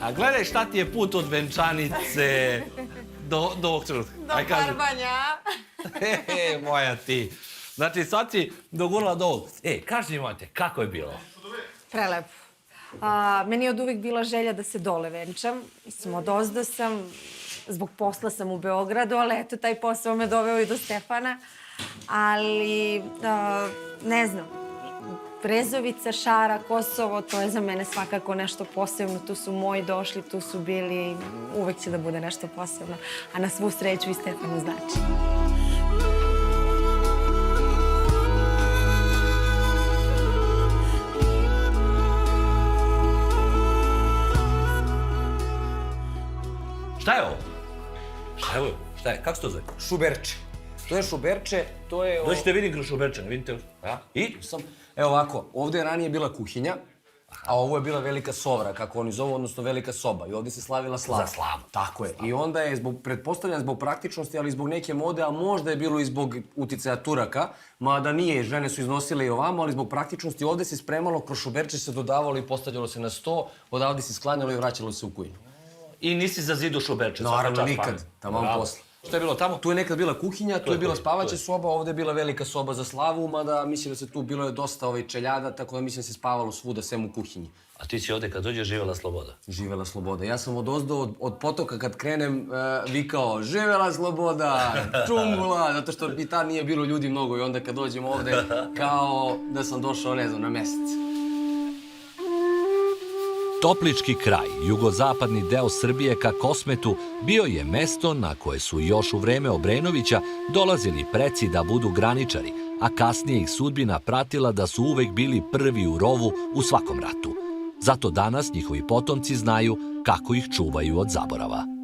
A gledaj šta ti je put od venčanice do ovog trenutka. Do farbanja. Moja ti. Znači, sad si dogurala do ovog. Kaži mi, mojte, kako je bilo? Prelepo. Meni je od uvek bila želja da se dole venčam. Mislim, odozdo sam, zbog posla sam u Beogradu, ali eto, taj posao me doveo i do Stefana. Ali, ne znam, Brezovica, Šara, Kosovo, to je za mene svakako nešto posebno. Tu su moji došli, tu su bili, uvek će da bude nešto posebno. A na svu sreću i Stefanu znači. Šta je ovo? Šta je ovo? Šta je? Kako se to zove? Šuberče. To je šuberče, to je... Dođite vidim kroz šuberče, ne vidite? I? Evo ovako, ovde je ranije bila kuhinja, a ovo je bila velika sovra, kako oni zovu, odnosno velika soba. I ovde se slavila slava. Za slavu. Tako je. I onda je, pretpostavljam zbog praktičnosti, ali zbog neke mode, a možda je bilo i zbog uticaja Turaka, mada nije, žene su iznosile i ovamo, ali zbog praktičnosti ovde se spremalo, kroz šuberče se dodavalo i postavljalo se na sto, odavde se sklanjalo i vraćalo se u kuhinju. I nisi za zidu šuberče? Naravno, nikad. Tamo posle. Šta je bilo tamo? Tu je nekad bila kuhinja, tu je bila spavaća soba, ovde je bila velika soba za slavu, mada mislim da se tu bilo je dosta čeljada, tako da mislim da se spavalo svuda, sem u kuhinji. A ti si ovde kad dođeš živela sloboda? Živela sloboda. Ja sam odozdo, od potoka kad krenem, vikao živela sloboda, džungula, zato što i tad nije bilo ljudi mnogo i onda kad dođem ovde, kao da sam došao, ne znam, na mesec. Toplički kraj, jugozapadni deo Srbije ka Kosmetu, bio je mesto na koje su još u vreme Obrenovića dolazili preci da budu graničari, a kasnije ih sudbina pratila da su uvek bili prvi u rovu u svakom ratu. Zato danas njihovi potomci znaju kako ih čuvaju od zaborava.